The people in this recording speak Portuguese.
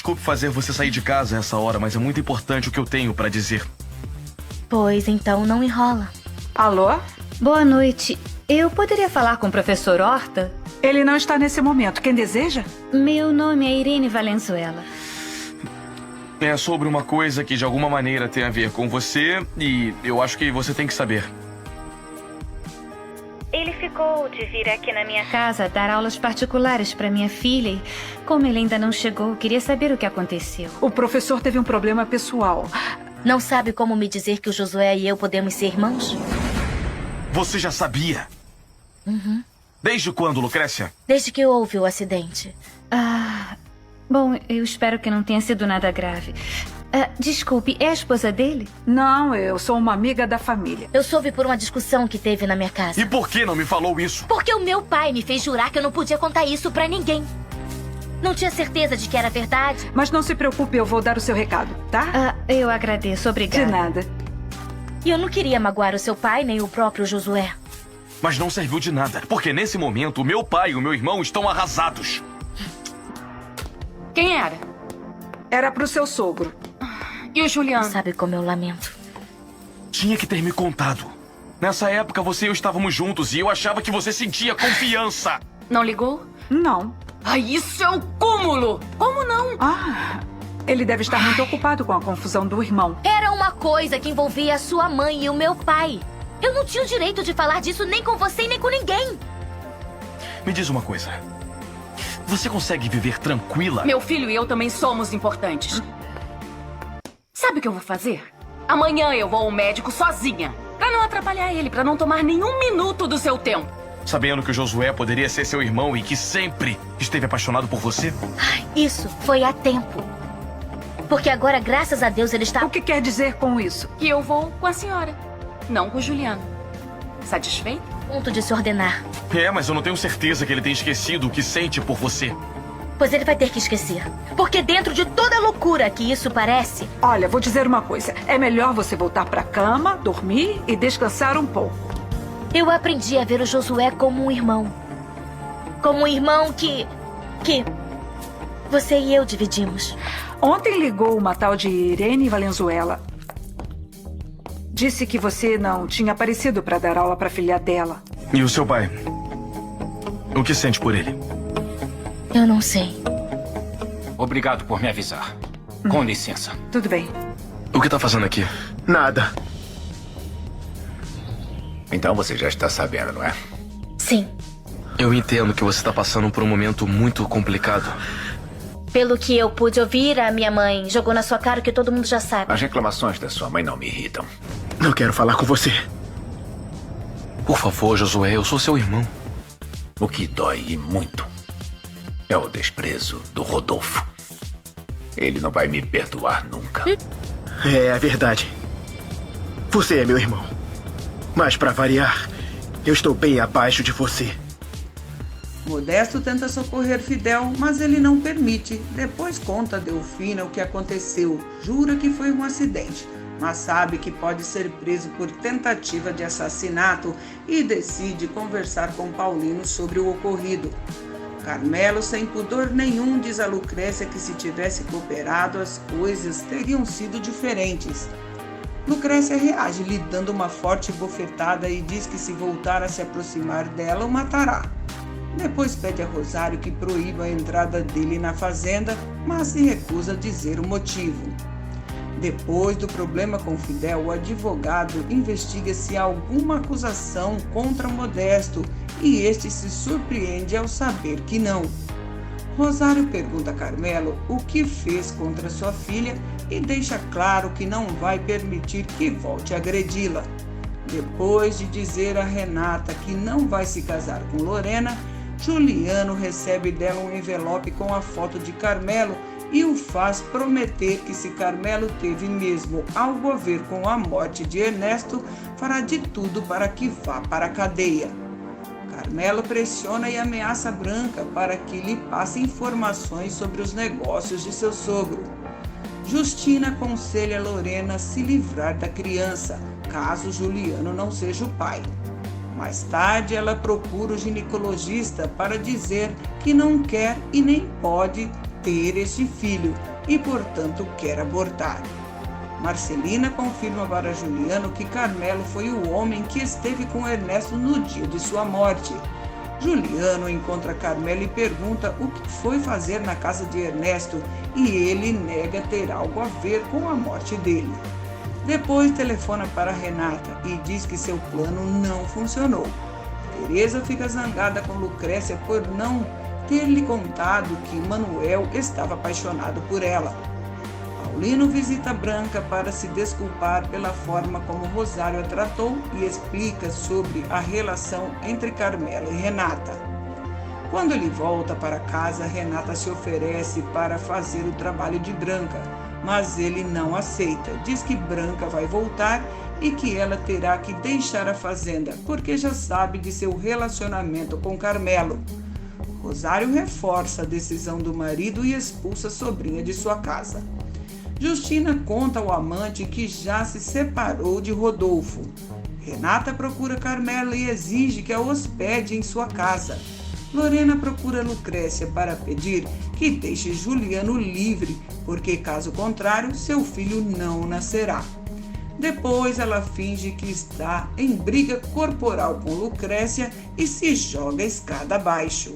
desculpe fazer você sair de casa a essa hora, mas é muito importante o que eu tenho pra dizer. Pois então não enrola. Alô? Boa noite. Eu poderia falar com o professor Horta? Ele não está nesse momento. Quem deseja? Meu nome é Irene Valenzuela. É sobre uma coisa que de alguma maneira tem a ver com você e eu acho que você tem que saber. Ele ficou de vir aqui na minha casa dar aulas particulares para minha filha e, como ele ainda não chegou, queria saber o que aconteceu. O professor teve um problema pessoal. Não sabe como me dizer que o Josué e eu podemos ser irmãos? Você já sabia? Desde quando, Lucrécia? Desde que houve o acidente. Bom, eu espero que não tenha sido nada grave. Desculpe, é a esposa dele? Não, eu sou uma amiga da família. Eu soube por uma discussão que teve na minha casa. E por que não me falou isso? Porque o meu pai me fez jurar que eu não podia contar isso pra ninguém. Não tinha certeza de que era verdade. Mas não se preocupe, eu vou dar o seu recado, tá? Eu agradeço, obrigada. De nada. E eu não queria magoar o seu pai nem o próprio Josué. Mas não serviu de nada, porque nesse momento o meu pai e o meu irmão estão arrasados. Quem era? Era pro seu sogro. E o Juliano? Sabe como eu lamento. Tinha que ter me contado. Nessa época você e eu estávamos juntos e eu achava que você sentia confiança. Não ligou? Não. Ai, isso é o cúmulo! Como não? Ele deve estar muito ocupado com a confusão do irmão. Era uma coisa que envolvia a sua mãe e o meu pai. Eu não tinha o direito de falar disso nem com você e nem com ninguém. Me diz uma coisa. Você consegue viver tranquila? Meu filho e eu também somos importantes. Sabe o que eu vou fazer? Amanhã eu vou ao médico sozinha. Pra não atrapalhar ele, pra não tomar nenhum minuto do seu tempo. Sabendo que o Josué poderia ser seu irmão e que sempre esteve apaixonado por você? Isso foi a tempo. Porque agora, graças a Deus, ele está... O que quer dizer com isso? Que eu vou com a senhora, não com o Juliano. Satisfeito? Ponto de se ordenar. Mas eu não tenho certeza que ele tenha esquecido o que sente por você. Pois ele vai ter que esquecer. Porque dentro de toda a loucura que isso parece... Olha, vou dizer uma coisa. É melhor você voltar pra cama, dormir e descansar um pouco. Eu aprendi a ver o Josué como um irmão. Como um irmão que você e eu dividimos. Ontem ligou uma tal de Irene Valenzuela. Disse que você não tinha aparecido para dar aula para a filha dela. E o seu pai? O que sente por ele? Eu não sei. Obrigado por me avisar. Com licença. Tudo bem. O que tá fazendo aqui? Nada. Então você já está sabendo, não é? Sim. Eu entendo que você está passando por um momento muito complicado. Pelo que eu pude ouvir, a minha mãe jogou na sua cara o que todo mundo já sabe. As reclamações da sua mãe não me irritam. Não quero falar com você. Por favor, Josué, eu sou seu irmão. O que dói e muito é o desprezo do Rodolfo. Ele não vai me perdoar nunca. É verdade. Você é meu irmão. Mas, pra variar, eu estou bem abaixo de você. Modesto tenta socorrer Fidel, mas ele não permite. Depois conta a Delfina o que aconteceu. Jura que foi um acidente, mas sabe que pode ser preso por tentativa de assassinato e decide conversar com Paulino sobre o ocorrido. Carmelo, sem pudor nenhum, diz a Lucrécia que se tivesse cooperado, as coisas teriam sido diferentes. Lucrécia reage, lhe dando uma forte bofetada e diz que se voltar a se aproximar dela, o matará. Depois pede a Rosário que proíba a entrada dele na fazenda, mas se recusa a dizer o motivo. Depois do problema com Fidel, o advogado investiga se há alguma acusação contra Modesto e este se surpreende ao saber que não. Rosário pergunta a Carmelo o que fez contra sua filha e deixa claro que não vai permitir que volte a agredi-la. Depois de dizer a Renata que não vai se casar com Lorena, Juliano recebe dela um envelope com a foto de Carmelo e o faz prometer que, se Carmelo teve mesmo algo a ver com a morte de Ernesto, fará de tudo para que vá para a cadeia. Carmelo pressiona e ameaça Branca para que lhe passe informações sobre os negócios de seu sogro. Justina aconselha Lorena a se livrar da criança, caso Juliano não seja o pai. Mais tarde, ela procura o ginecologista para dizer que não quer e nem pode ter este filho, e, portanto, quer abortar. Marcelina confirma para Juliano que Carmelo foi o homem que esteve com Ernesto no dia de sua morte. Juliano encontra Carmelo e pergunta o que foi fazer na casa de Ernesto e ele nega ter algo a ver com a morte dele. Depois telefona para Renata e diz que seu plano não funcionou. Teresa fica zangada com Lucrécia por não ter lhe contado que Manuel estava apaixonado por ela. Paulino visita Branca para se desculpar pela forma como Rosário a tratou e explica sobre a relação entre Carmelo e Renata. Quando ele volta para casa, Renata se oferece para fazer o trabalho de Branca, mas ele não aceita. Diz que Branca vai voltar e que ela terá que deixar a fazenda, porque já sabe de seu relacionamento com Carmelo. Rosário reforça a decisão do marido e expulsa a sobrinha de sua casa. Justina conta ao amante que já se separou de Rodolfo. Renata procura Carmelo e exige que a hospede em sua casa. Lorena procura Lucrécia para pedir que deixe Juliano livre, porque caso contrário, seu filho não nascerá. Depois ela finge que está em briga corporal com Lucrécia e se joga a escada abaixo.